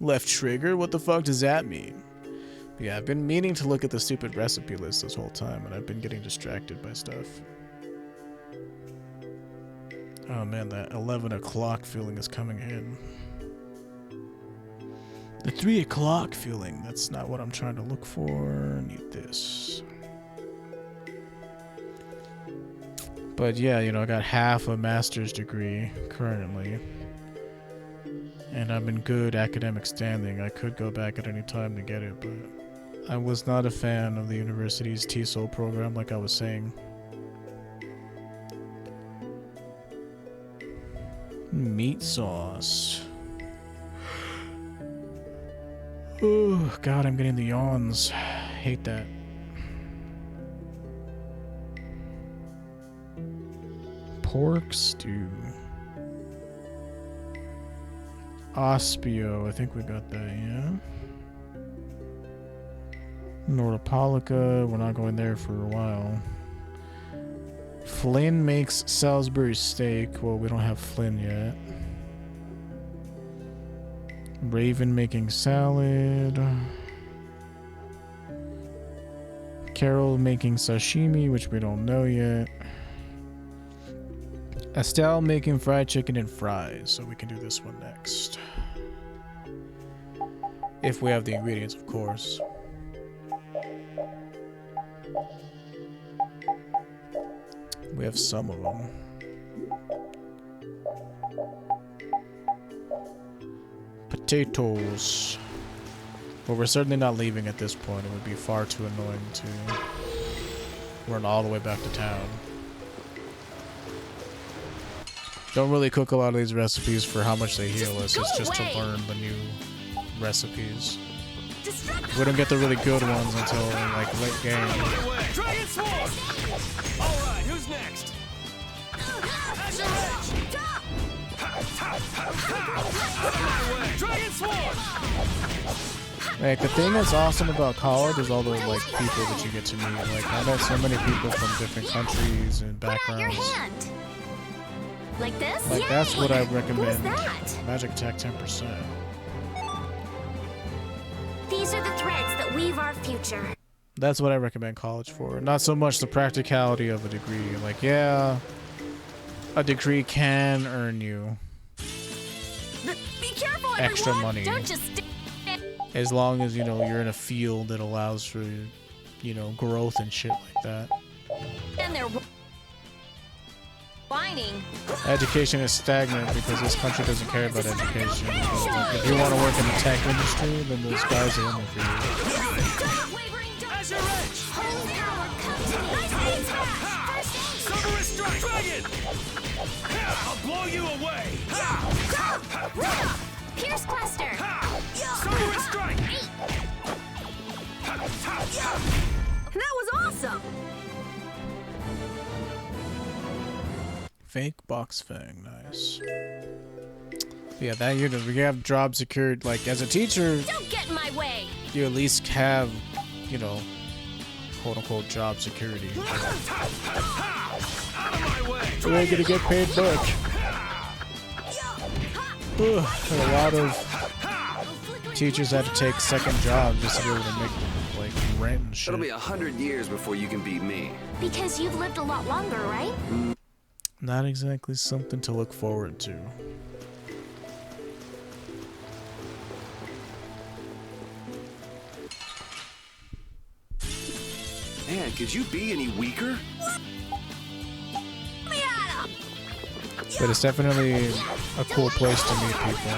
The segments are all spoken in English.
Left trigger? What the fuck does that mean? Yeah, I've been meaning to look at the stupid recipe list this whole time, and I've been getting distracted by stuff. Oh man, that 11 o'clock feeling is coming in. The 3 o'clock feeling, that's not what I'm trying to look for. Need this. But yeah, you know, I got half a master's degree currently. And I'm in good academic standing. I could go back at any time to get it, but I was not a fan of the university's TESOL program, like I was saying. Meat sauce. Oh, God, I'm getting the yawns. Hate that. Pork stew. Ospio, I think we got that, yeah. Nordopolica, we're not going there for a while. Flynn makes Salisbury steak. Well, we don't have Flynn yet. Raven making salad. Carol making sashimi, which we don't know yet. Estelle making fried chicken and fries, so we can do this one next. If we have the ingredients, of course. We have some of them. Potatoes. But we're certainly not leaving at this point. It would be far too annoying to run all the way back to town. Don't really cook a lot of these recipes for how much they heal us. It's just to learn the new recipes. We don't get the really good ones until like late game. Alright, who's next? Like, the thing that's awesome about college is all the like people that you get to meet. Like, I met so many people from different countries and backgrounds. Like this? Like, that's what I recommend. Who's that? Magic Attack 10%. These are the threads that weave our future. That's what I recommend college for. Not so much the practicality of a degree. Like, yeah, a degree can earn you Be careful, extra everyone. money. Don't just As long as, you know, you're in a field that allows for, you know, growth and shit like that. stand there whining. Education is stagnant because this country doesn't care about education. Like, if you want to work in the tech industry, then those guys are in there for you. I'll blow you away! Pierce Cluster! Cerberus strike! That was awesome! Fake box fang, nice. Yeah, that you we have job secured. Like, as a teacher, Don't get in my way! you at least have, you know, quote unquote job security. Out of my way! You ain't gonna get paid much. Ugh, a lot of teachers had to take second jobs just to be able to make like rent and shit. It'll be 100 years before you can beat me. Because you've lived a lot longer, right? Not exactly something to look forward to. Man, could you be any weaker? But it's definitely a cool place to meet people.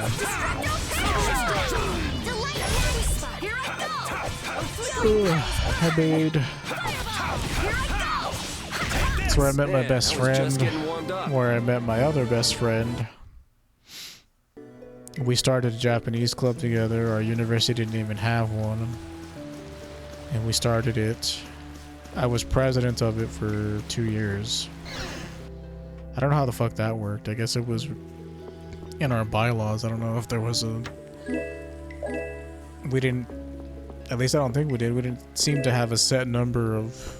I made. That's where I met my best friend. Where I met my other best friend. We started a Japanese club together. Our university didn't even have one. And we started it. I was president of it for 2 years. I don't know how the fuck that worked. I guess it was in our bylaws. I don't know if there was a... We didn't... At least I don't think we did. We didn't seem to have a set number of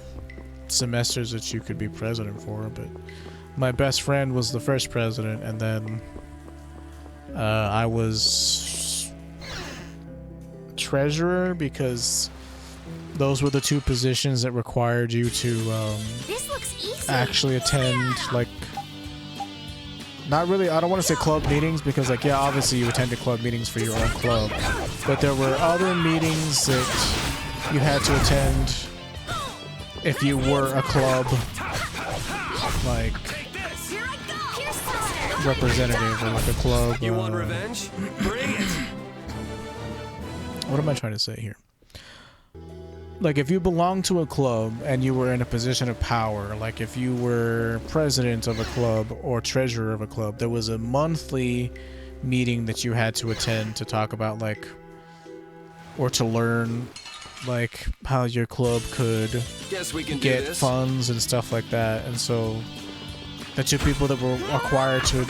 semesters that you could be president for, but my best friend was the first president, and then I was treasurer, because those were the two positions that required you to This looks easy. actually attend, like, not really, I don't want to say club meetings, because, like, yeah, obviously you attended club meetings for your own club, but there were other meetings that you had to attend if you were a club, like, Here I go. Here's Buster. representative or like a club. You want revenge? Bring it! What am I trying to say here? Like, if you belong to a club and you were in a position of power, like if you were president of a club or treasurer of a club, there was a monthly meeting that you had to attend to talk about, like, or to learn, like, how your club could Guess we can do get this. funds and stuff like that. And so the two people that were required to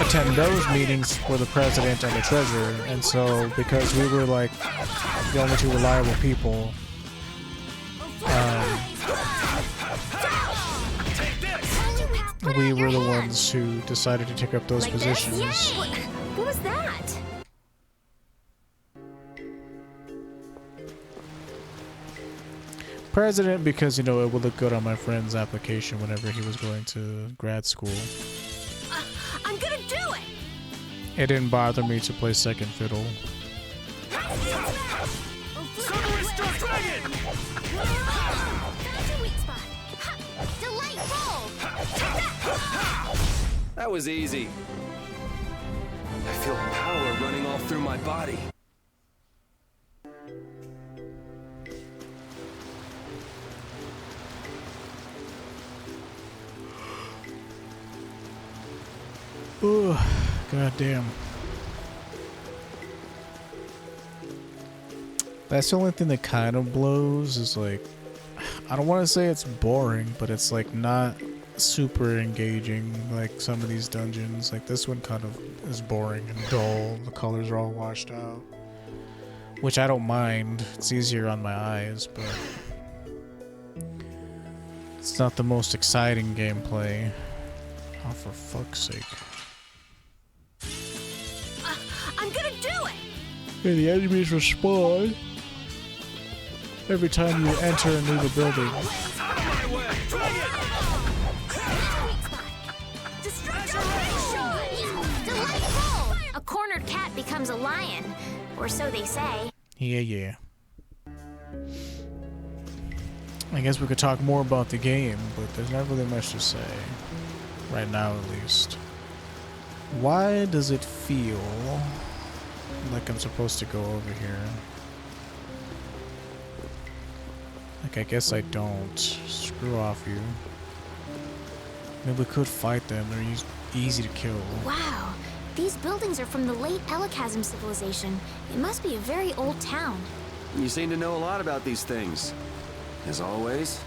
attend those meetings were the president and the treasurer. And so because we were like the only two reliable people, we were the ones who decided to take up those Like this? positions. What was that? President, because, you know, it would look good on my friend's application whenever he was going to grad school. I'm gonna do it. It didn't bother me to play second fiddle. Summer Dragon! Found your weak spot. Ha! Delightful. That was easy. I feel power running all through my body. Ooh, goddamn. That's the only thing that kind of blows is, like, I don't want to say it's boring, but it's like not super engaging like some of these dungeons. Like this one kind of is boring and dull. The colors are all washed out, which I don't mind. It's easier on my eyes, but it's not the most exciting gameplay. Oh, for fuck's sake. I'm gonna do it. Yeah, the enemies respawn every time you enter and leave a building. My way! Dragon! Delightful! A cornered cat becomes a lion, or so they say. Yeah. I guess we could talk more about the game, but there's not really much to say. Right now, at least. Why does it feel like I'm supposed to go over here? Like, I guess I don't. Screw off you. Maybe we could fight them. They're easy to kill. Wow, these buildings are from the late Elachasm civilization. It must be a very old town. You seem to know a lot about these things. As always.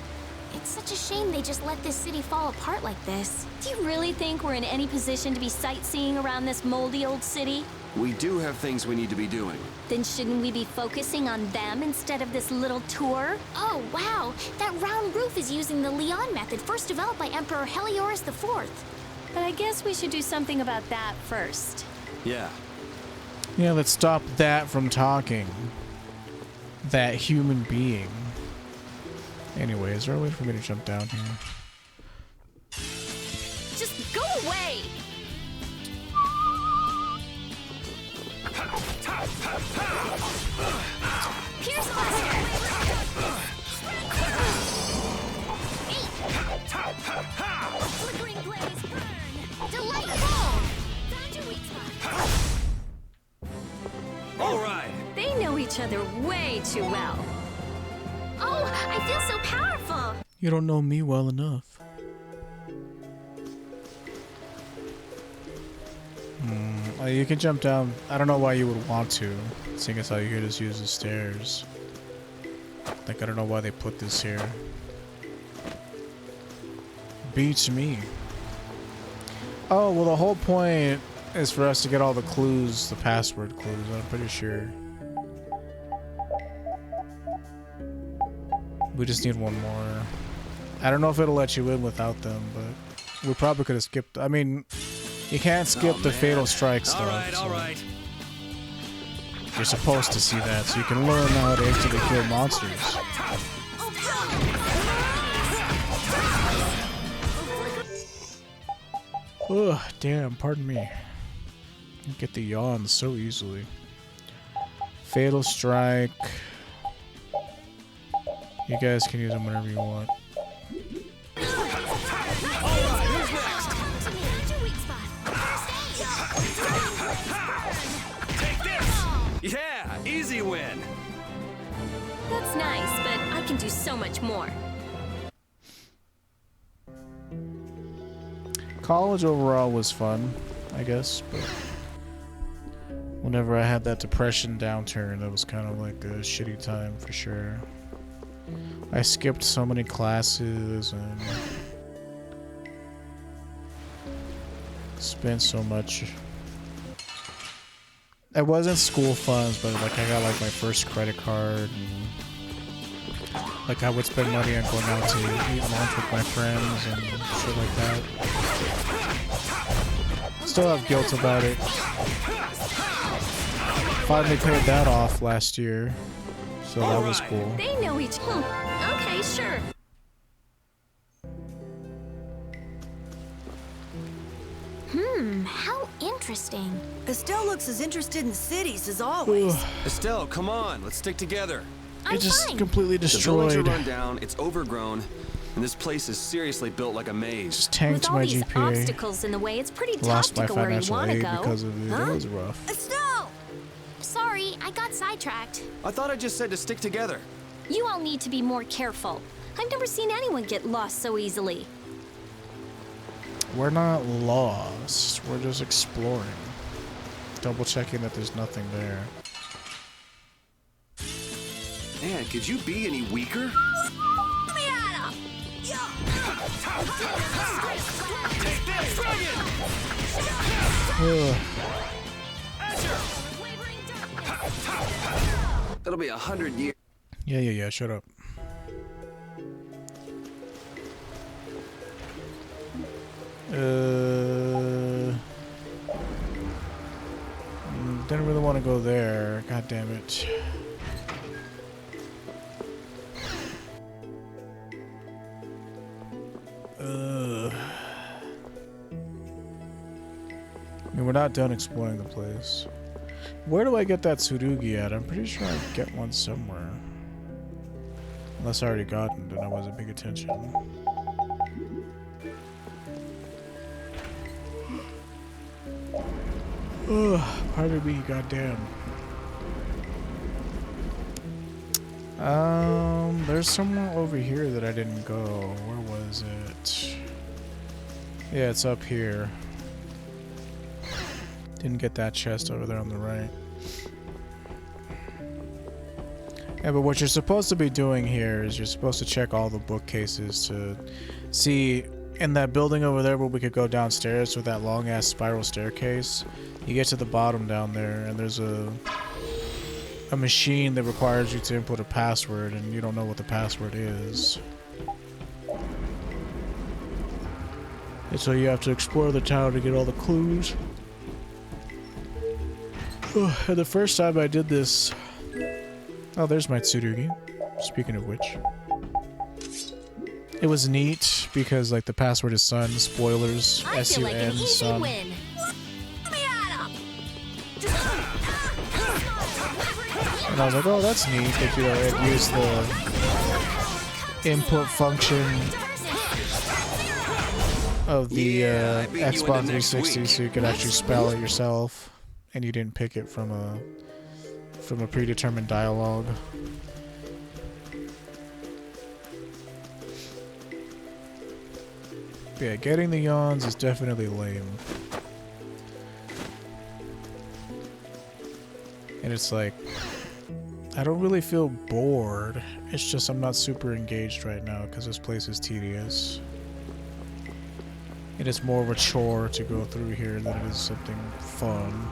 It's such a shame they just let this city fall apart like this. Do you really think we're in any position to be sightseeing around this moldy old city? We do have things we need to be doing. Then shouldn't we be focusing on them instead of this little tour? Oh, wow, that round roof is using the Leon method, first developed by Emperor Heliodorus IV. But I guess we should do something about that first. Yeah. Yeah, let's stop that from talking. That human being. Anyway, is there a way for me to jump down here? Just go away! Pierce Buster! Flickering blaze, burn! Delightful! Found your weak spot. All right. They know each other way too well. Oh, I feel so powerful! You don't know me well enough. You can jump down. I don't know why you would want to, seeing as how you could just use the stairs. Like, I don't know why they put this here. Beats me. Oh, well, the whole point is for us to get all the clues, the password clues, I'm pretty sure. We just need one more. I don't know if it'll let you in without them, but we probably could have skipped. I mean, you can't skip the fatal strikes though. All right. You're supposed to see that, so you can learn how to instantly kill monsters. Ugh, damn, pardon me. You get the yawns so easily. Fatal Strike. You guys can use them whenever you want. Yeah, easy win. That's nice, but I can do so much more. College overall was fun, I guess, but whenever I had that depression downturn, it was kind of like a shitty time for sure. I skipped so many classes and spent so much. It wasn't school funds, but like I got like my first credit card, and like I would spend money on going out to eat lunch with my friends and shit like that. Still have guilt about it. Finally paid that off last year, so that was cool. They know each. Okay, sure. How interesting. Estelle looks as interested in cities as always. Estelle, come on, let's stick together. I'm It just fine. completely The buildings are destroyed. run down, it's overgrown, and this place is seriously built like a maze. Just With tanked all my these GPA. obstacles in the way, it's pretty tough Lost to my go where you financial want to aid go. because of it. That was rough. Estelle! Sorry, I got sidetracked. I thought I just said to stick together. You all need to be more careful. I've never seen anyone get lost so easily. We're not lost. We're just exploring. Double checking that there's nothing there. Man, could you be any weaker? Ugh. That'll be 100 years. Yeah, shut up. Didn't really want to go there. God damn it. I mean, we're not done exploring the place. Where do I get that Tsurugi at? I'm pretty sure I get one somewhere. Unless I already got it and I wasn't paying attention. Ugh, pardon me, goddamn. There's somewhere over here that I didn't go. Where was it? Yeah, it's up here. Didn't get that chest over there on the right. Yeah, but what you're supposed to be doing here is you're supposed to check all the bookcases to see in that building over there where we could go downstairs with that long ass spiral staircase. You get to the bottom down there and there's a machine that requires you to input a password and you don't know what the password is. And so you have to explore the tower to get all the clues. And the first time I did this... Oh, there's my Tsurugi. Speaking of which. It was neat because, like, the password is sun. Spoilers. I feel like an S-U-N, easy sun. win. And I was like, oh, that's neat that, you know, it used the input function of the Yeah, I beat you in the Xbox next 360 week. so you could actually spell it yourself. And you didn't pick it from a predetermined dialogue. Yeah, getting the yawns is definitely lame. And it's like, I don't really feel bored. It's just I'm not super engaged right now because this place is tedious. And it's more of a chore to go through here than it is something fun.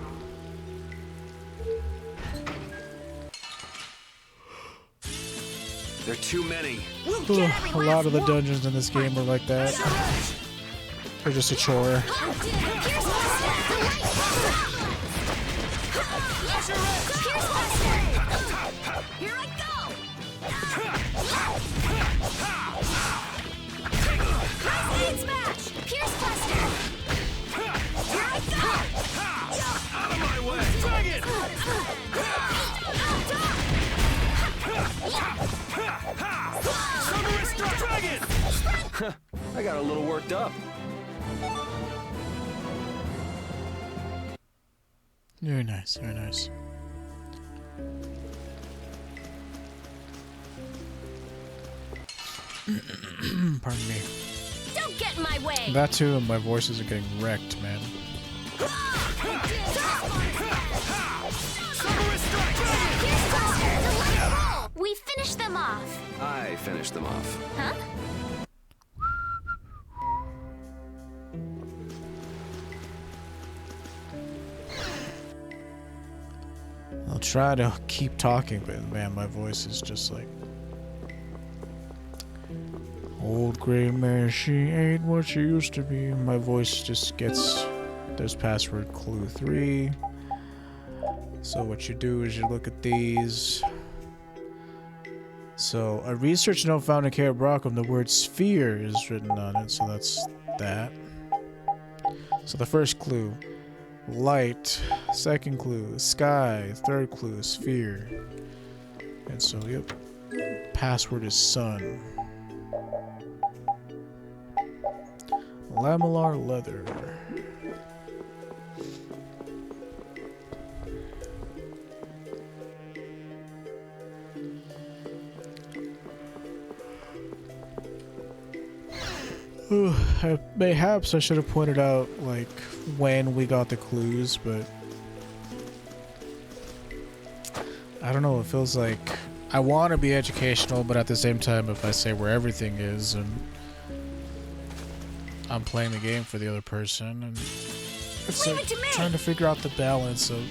There are too many. Ugh, a lot of the dungeons in this game are like that. They're just a chore. Pressure wrench! Pierce Buster! Here I go! High speed smash! Pierce Buster! Here I go! Out of my way! Dragon! Summer is dark! Dragon! I got a little worked up. Very nice, very nice. Pardon me. Don't get in my way! That too, and my voices are getting wrecked, man. Summer is dark! Dragon! Pierce Buster! Delightful! We finished them off. I finished them off. Huh? I'll try to keep talking, but man, my voice is just like... Old gray mare, she ain't what she used to be. My voice just gets... There's password clue 3. So what you do is you look at these. So, a research note found in Caer Bocram, the word sphere is written on it, so that's that. So the first clue, light. Second clue, sky. Third clue, sphere. And so, yep. Password is sun. Lamellar leather. Mayhaps I should have pointed out, like, when we got the clues, but I don't know, it feels like I want to be educational, but at the same time, if I say where everything is, and I'm playing the game for the other person, and it's Leave like it to me. trying to figure out the balance of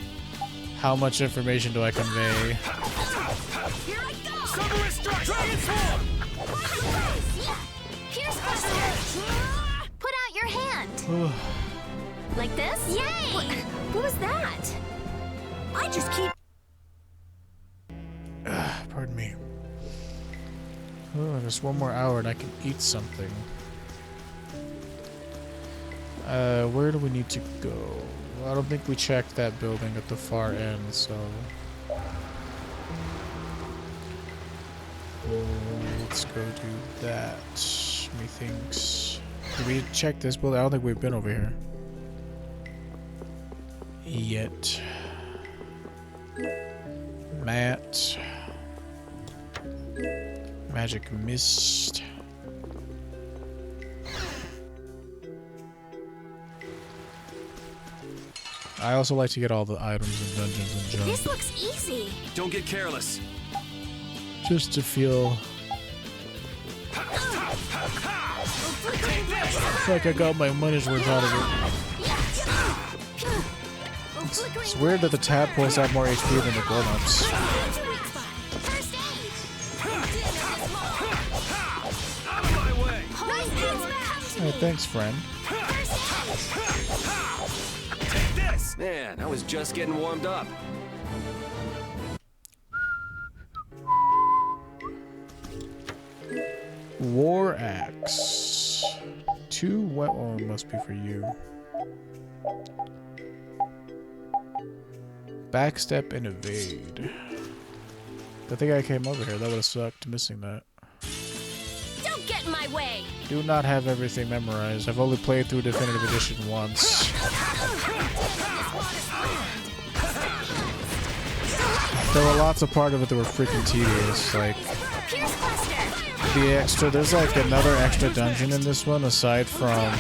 how much information do I convey. Here I go! Summer is dark! Dragon form! Pierce Buster! Put out your hand! Like this? Yay! What was that? I just keep. Pardon me. Oh, just one more hour and I can eat something. Where do we need to go? I don't think we checked that building at the far end, so... let's go do that. Methinks... Did we check this building? I don't think we've been over here. Yet. Matt. Magic Mist. I also like to get all the items and dungeons and jump. This looks easy. Don't get careless. Just to feel like I got my money's worth out of it. It's weird that the tadpoles have more HP than the grown-ups. First aid! Out of my way! Nice smash! Hey, thanks, friend. Take this! Man, I was just getting warmed up. War Axe. 2 wet. Oh, it must be for you. Backstep and evade. I think I came over here. That would have sucked missing that. Don't get in my way! Do not have everything memorized. I've only played through Definitive Edition once. There were lots of part of it that were freaking tedious, like Pierce Buster! the extra. There's like another extra dungeon in this one aside from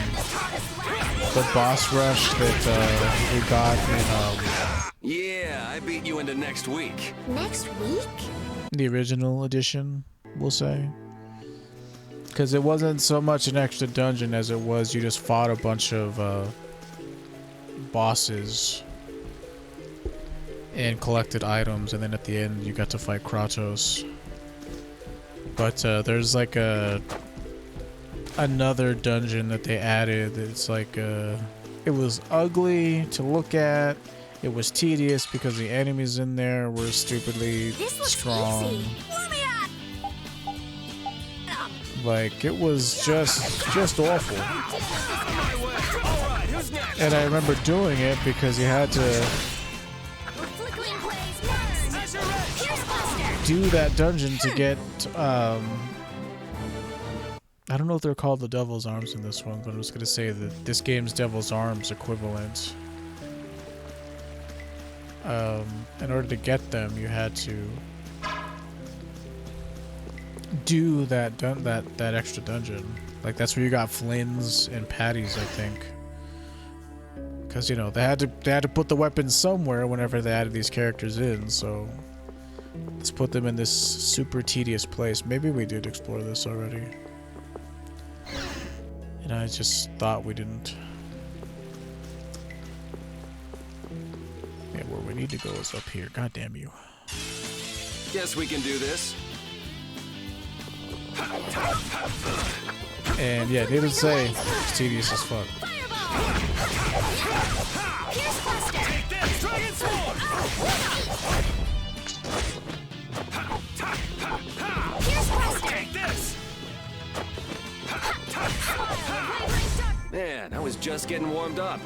the boss rush that we got in Yeah, I beat you into next week. Next week? the original edition, we'll say. Because it wasn't so much an extra dungeon as it was you just fought a bunch of bosses and collected items, and then at the end you got to fight Kratos. But there's like another dungeon that they added. It's like it was ugly to look at, It was tedious because the enemies in there were stupidly This looks strong. easy. Let me at. Like, it was just awful. My way. All right, who's next? And I remember doing it because you had to Flickering blaze burn. As you're ready. Pierce Buster. do that dungeon to get, I don't know if they're called the Devil's Arms in this one, but I was going to say that this game's Devil's Arms equivalent. In order to get them, you had to do that extra dungeon. Like, that's where you got Flynn's and Patty's, I think. Because, you know, they had to put the weapons somewhere whenever they added these characters in, so let's put them in this super tedious place. Maybe we did explore this already. And I just thought we didn't. Yeah, where we need to go is up here. God damn you. Guess we can do this. And yeah, needless to say, it's tedious as fuck. Pierce Buster. Take this. Dragon Swarm. Pierce Buster. Take this. Man, I was just getting warmed up.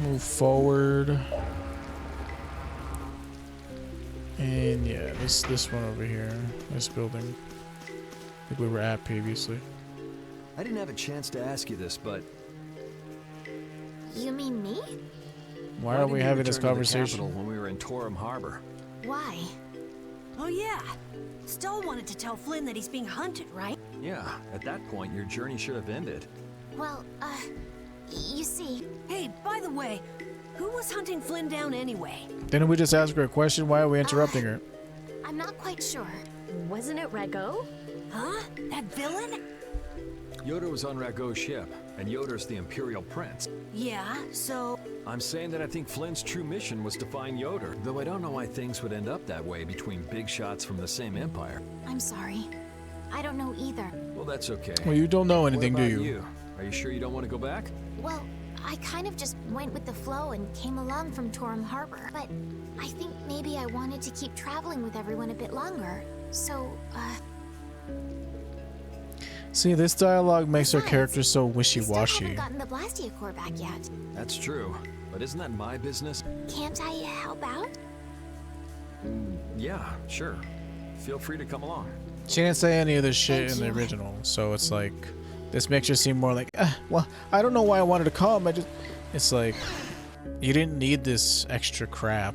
Move forward. And yeah, this one over here, this building, I think we were at previously. I didn't have a chance to ask you this, but You mean me? Why are we having this didn't you return to the conversation? capital when we were in Torum Harbor? Why? Oh yeah. Stoll wanted to tell Flynn that he's being hunted, right? Yeah, at that point, your journey should have ended. Well, you see, Hey, by the way, who was hunting Flynn down anyway? Didn't we just ask her a question? Why are we interrupting her? I'm not quite sure. Wasn't it Rago? Huh? That villain? Yoder was on Rago's ship, and Yoder's the Imperial Prince. Yeah, so I'm saying that I think Flynn's true mission was to find Yoder, though I don't know why things would end up that way between big shots from the same empire. I'm sorry. I don't know either. Well, that's okay. Well, you don't know anything, what do about you? Are you sure you don't want to go back? Well, I kind of just went with the flow and came along from Torum Harbor. But I think maybe I wanted to keep traveling with everyone a bit longer. So, See, this dialogue makes her Besides, character so we still wishy-washy. haven't gotten the Blastia core back yet. That's true, but isn't that my business? Can't I help out? Yeah, sure. Feel free to come along. She didn't say any of this shit Thank in the you. original, so it's like, this makes her seem more like, well, I don't know why I wanted to come. It's like, you didn't need this extra crap.